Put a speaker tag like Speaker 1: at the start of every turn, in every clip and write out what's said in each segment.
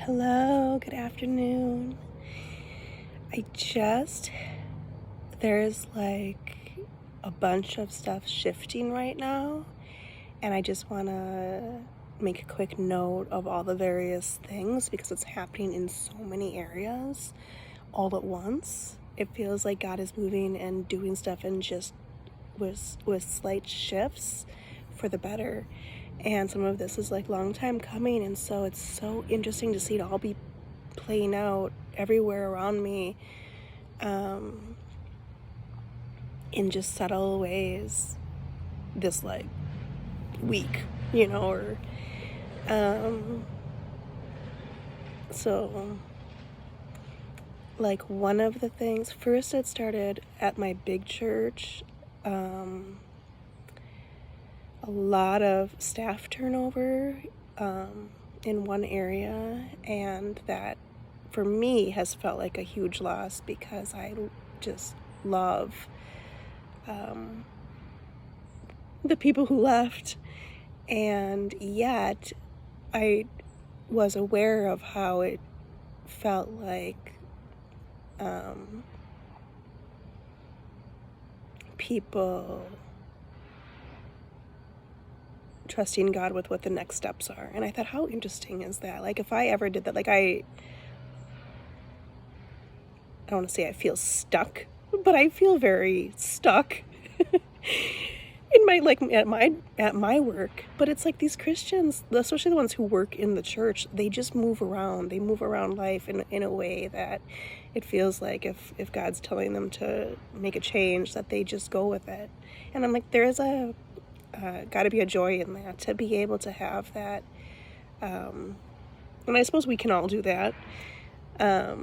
Speaker 1: Hello, good afternoon. There's like a bunch of stuff shifting right now, and I just want to make a quick note of all the various things because it's happening in so many areas all at once. It feels like God is moving and doing stuff and just with slight shifts for the better. And some of this is like long time coming, and so it's so interesting to see it all be playing out everywhere around me in just subtle ways this like week, or so like one of the things, first it started at my big church. A lot of staff turnover in one area, and that for me has felt like a huge loss because I just love the people who left, and yet I was aware of how it felt like people trusting God with what the next steps are. And I thought, how interesting is that? Like, if I ever did that, like I don't want to say I feel stuck, but I feel very stuck in at my work. But it's like these Christians, especially the ones who work in the church, they just move around. They move around life in a way that it feels like if God's telling them to make a change, that they just go with it. And I'm like, there is got to be a joy in that, to be able to have that. And I suppose we can all do that. I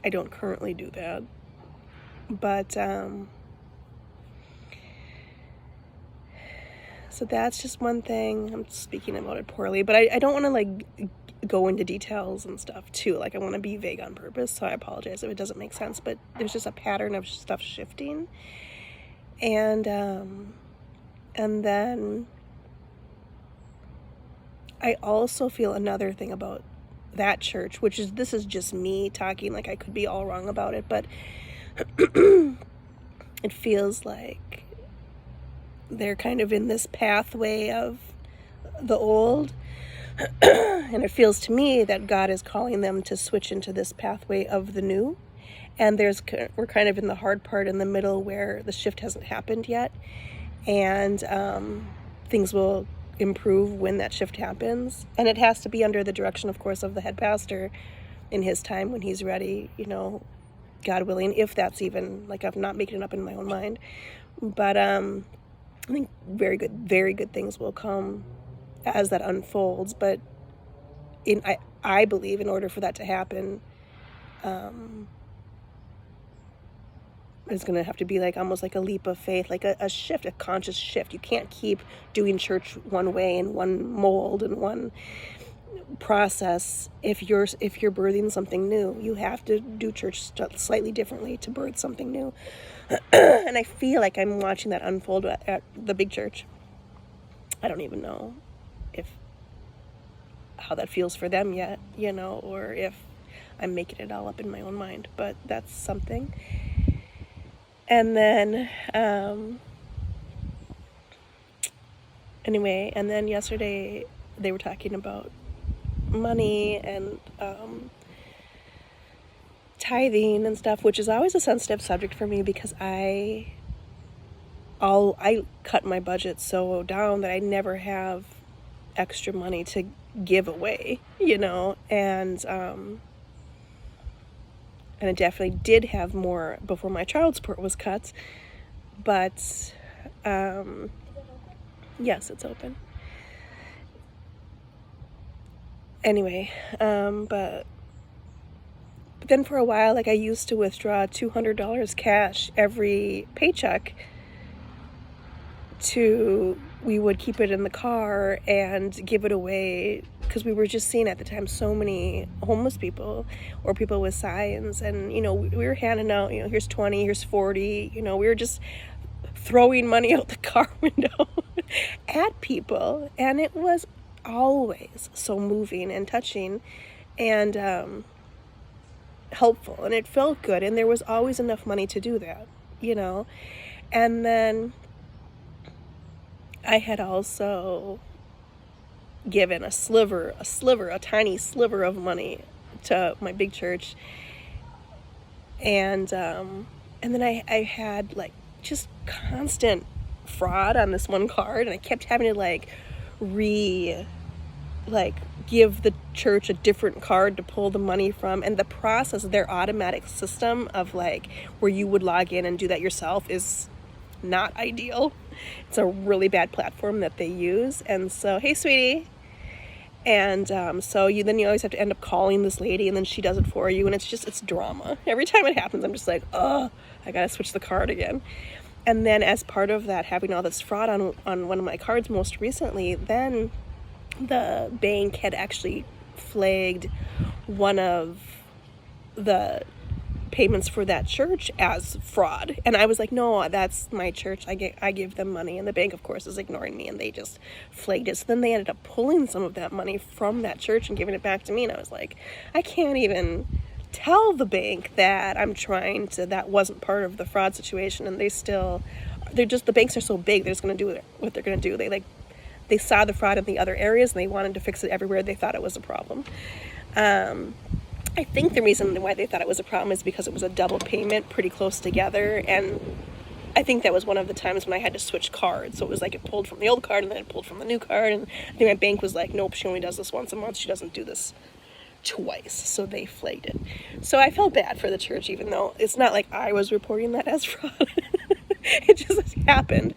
Speaker 1: don't currently do that, but so that's just one thing. I'm speaking about it poorly, but I don't want to like go into details and stuff too. Like, I want to be vague on purpose, so I apologize if it doesn't make sense, but there's just a pattern of stuff shifting. And then I also feel another thing about that church, this is just me talking, like I could be all wrong about it, but it feels like they're kind of in this pathway of the old, and it feels to me that God is calling them to switch into this pathway of the new. And we're kind of in the hard part in the middle where the shift hasn't happened yet. And things will improve when that shift happens. And it has to be under the direction, of course, of the head pastor in his time when he's ready, God willing, if that's even, like, I'm not making it up in my own mind. But I think very good things will come as that unfolds. But I believe in order for that to happen, it's going to have to be like almost like a leap of faith, like a shift, a conscious shift. You can't keep doing church one way in one mold and one process. If you're birthing something new, you have to do church slightly differently to birth something new. And I feel like I'm watching that unfold at the big church. I don't even know how that feels for them yet, or if I'm making it all up in my own mind, but that's something. And then, and then yesterday they were talking about money and tithing and stuff, which is always a sensitive subject for me because I cut my budget so down that I never have extra money to give away, and I definitely did have more before my child support was cut. But, yes, it's open. Anyway, but then for a while, like I used to withdraw $200 cash every paycheck we would keep it in the car and give it away because we were just seeing at the time so many homeless people or people with signs, and we were handing out, here's 20, here's 40, we were just throwing money out the car window at people, and it was always so moving and touching and helpful, and it felt good, and there was always enough money to do that, And then I had also given a tiny sliver of money to my big church, and then I had like just constant fraud on this one card, and I kept having to give the church a different card to pull the money from, and the process, their automatic system of where you would log in and do that yourself is not ideal. It's a really bad platform that they use, and so, hey sweetie, and so you always have to end up calling this lady, and then she does it for you, and it's drama. Every time it happens, I'm just like, oh, I gotta switch the card again. And then as part of that, having all this fraud on one of my cards most recently, then the bank had actually flagged one of the payments for that church as fraud. And I was like, no, that's my church. I give them money. And the bank, of course, is ignoring me, and they just flagged it. So then they ended up pulling some of that money from that church and giving it back to me. And I was like, I can't even tell the bank that that wasn't part of the fraud situation. And the banks are so big, they're just going to do what they're going to do. They saw the fraud in the other areas, and they wanted to fix it everywhere they thought it was a problem. I think the reason why they thought it was a problem is because it was a double payment pretty close together, and I think that was one of the times when I had to switch cards. So it was like it pulled from the old card and then it pulled from the new card, and I think my bank was like, nope, she only does this once a month, she doesn't do this twice, so they flagged it. So I felt bad for the church, even though it's not like I was reporting that as fraud. It just happened.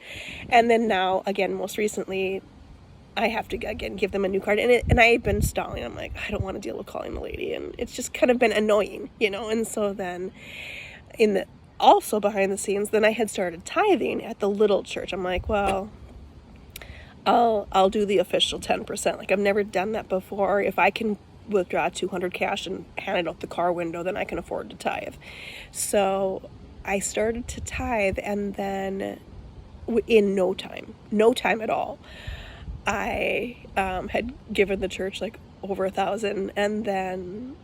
Speaker 1: And then now, again, most recently, I have to, again, give them a new card. And I've been stalling. I'm like, I don't want to deal with calling the lady. And it's just kind of been annoying, And so then, also behind the scenes, then I had started tithing at the little church. I'm like, well, I'll do the official 10%. I've never done that before. If I can withdraw $200 cash and hand it out the car window, then I can afford to tithe. So I started to tithe, and then in no time at all, I had given the church over $1,000, and then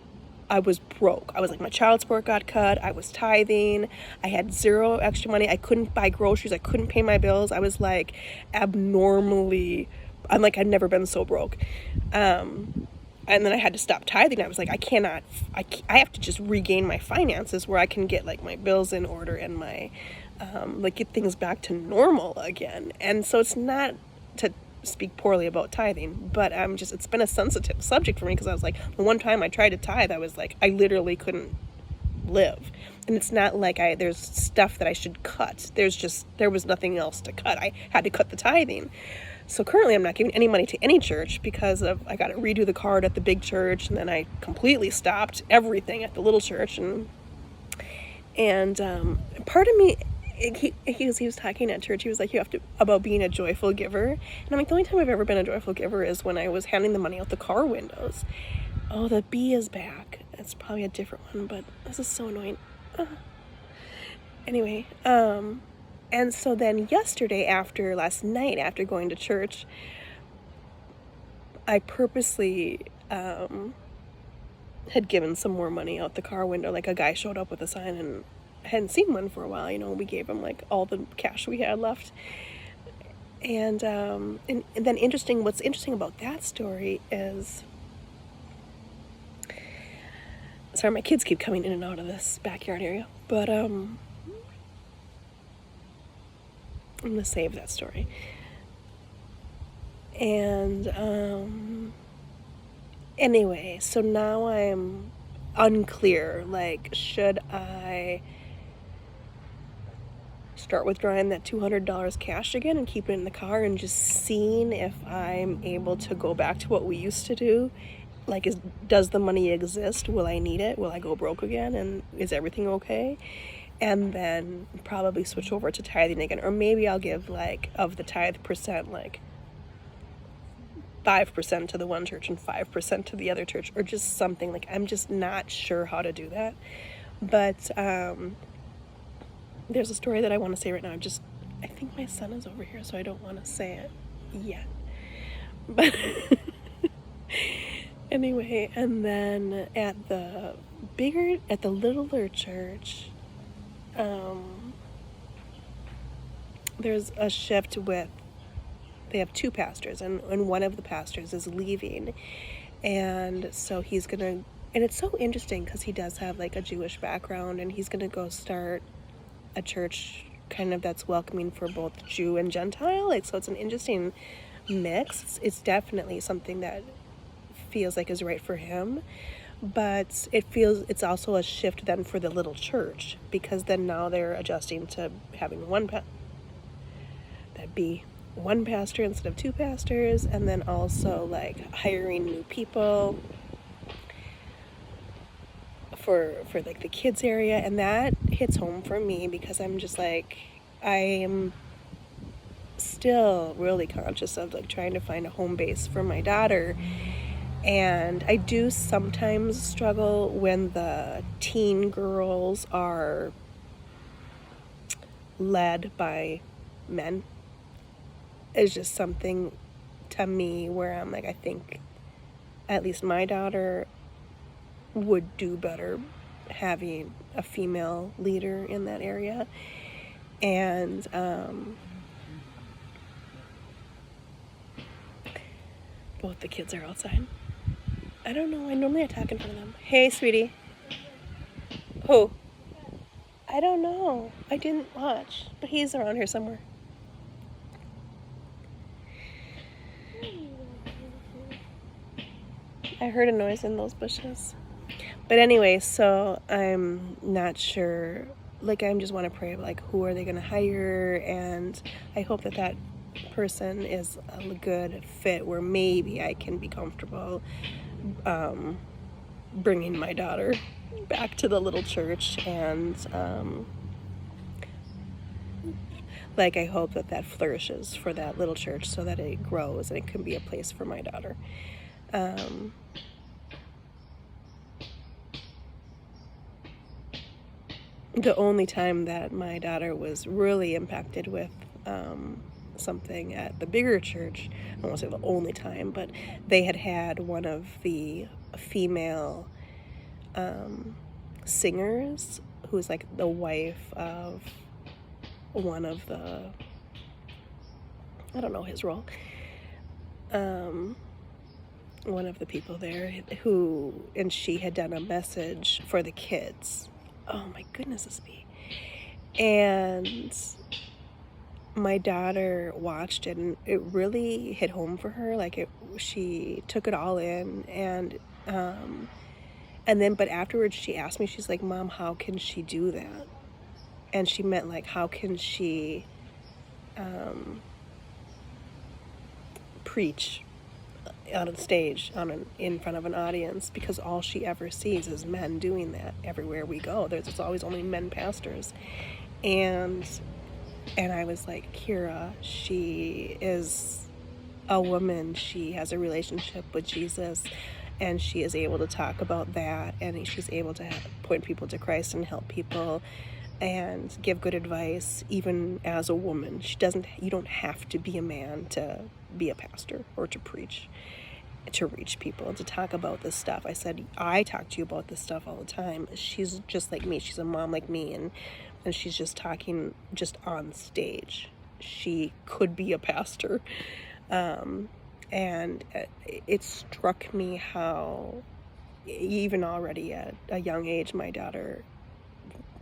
Speaker 1: I was broke. I was my child support got cut. I was tithing. I had zero extra money. I couldn't buy groceries. I couldn't pay my bills. I was abnormally, I'd never been so broke. And then I had to stop tithing. I was like, I have to just regain my finances where I can get my bills in order and my, get things back to normal again. And so it's not to speak poorly about tithing, but it's been a sensitive subject for me, because I was like, the one time I tried to tithe, I was I literally couldn't live. And it's not there's stuff that I should cut. There was nothing else to cut. I had to cut the tithing. So currently I'm not giving any money to any church because I got to redo the card at the big church, and then I completely stopped everything at the little church. And part of me, he was talking at church. He was like, you have to, about being a joyful giver. And I'm like, the only time I've ever been a joyful giver is when I was handing the money out the car windows. Oh, the bee is back. It's probably a different one, but this is so annoying. Anyway, and so then last night after going to church, I purposely had given some more money out the car window. A guy showed up with a sign, and I hadn't seen one for a while. We gave him all the cash we had left. And then what's interesting about that story is, sorry, my kids keep coming in and out of this backyard area, but I'm going to save that story. And anyway, so now I'm unclear. Should I start withdrawing that $200 cash again and keep it in the car and just seeing if I'm able to go back to what we used to do? Does the money exist? Will I need it? Will I go broke again? And is everything okay? And then probably switch over to tithing again. Or maybe I'll give of the tithe percent 5% to the one church and 5% to the other church, or just something. I'm just not sure how to do that. But there's a story that I want to say right now. I think my son is over here, so I don't want to say it yet. But Anyway, and then at the littler church, there's a shift with, they have two pastors, and one of the pastors is leaving, and so he's gonna, and it's so interesting because he does have like a Jewish background, and he's gonna go start a church kind of that's welcoming for both Jew and Gentile, like, so it's an interesting mix. It's definitely something that feels like is right for him, but it's also a shift then for the little church, because then now they're adjusting to having one pastor instead of two pastors, and then also like hiring new people for like the kids area, and that hits home for me because I'm just like, I am still really conscious of like trying to find a home base for my daughter. And I do sometimes struggle when the teen girls are led by men. It's just something to me where I'm like, I think at least my daughter would do better having a female leader in that area. And both the kids are outside. I don't know. I normally talk in front of them. Hey, sweetie. Who? I don't know. I didn't watch, but he's around here somewhere. I heard a noise in those bushes. But anyway, so I'm not sure. Like, I just want to pray, like, who are they going to hire? And I hope that person is a good fit where maybe I can be comfortable bringing my daughter back to the little church, and like, I hope that flourishes for that little church so that it grows and it can be a place for my daughter. The only time that my daughter was really impacted with something at the bigger church, I won't say the only time, but they had one of the female singers who was like the wife of one of the, I don't know his role, one of the people there and she had done a message for the kids. Oh my goodness, this bee. And my daughter watched it, and it really hit home for her. Like, she took it all in, and then, but afterwards she asked me, she's like, Mom, how can she do that? And she meant, like, how can she preach on a stage, in front of an audience, because all she ever sees is men doing that everywhere we go. There's always only men pastors. And I was like, Kira, she is a woman. She has a relationship with Jesus, and she is able to talk about that, and she's able to point people to Christ and help people and give good advice, even as a woman. You don't have to be a man to be a pastor or to preach, to reach people and to talk about this stuff. I said, I talk to you about this stuff all the time. She's just like me. She's a mom like me, and she's just talking just on stage. She could be a pastor. And it struck me how even already at a young age, my daughter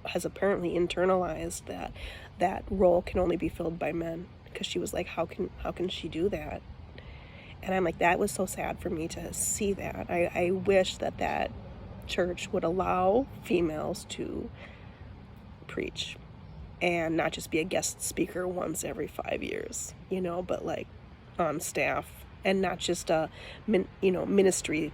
Speaker 1: has apparently internalized that role can only be filled by men, because she was like, how can she do that? And I'm like, that was so sad for me to see that. I wish that church would allow females to preach and not just be a guest speaker once every 5 years, but like on staff, and not just a ministry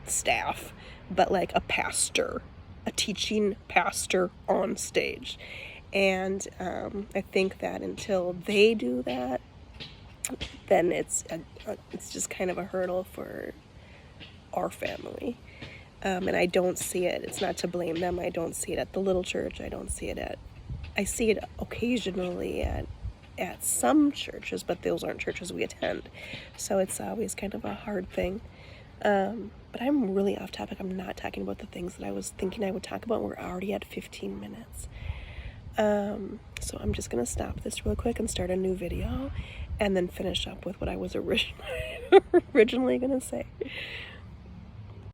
Speaker 1: staff, but like a pastor, a teaching pastor on stage. And I think that until they do that, then it's just kind of a hurdle for our family. And I don't see it. It's not to blame them. I don't see it at the little church. I see it occasionally at some churches, but those aren't churches we attend. So it's always kind of a hard thing. But I'm really off topic. I'm not talking about the things that I was thinking I would talk about. We're already at 15 minutes. So I'm just going to stop this real quick and start a new video and then finish up with what I was originally going to say.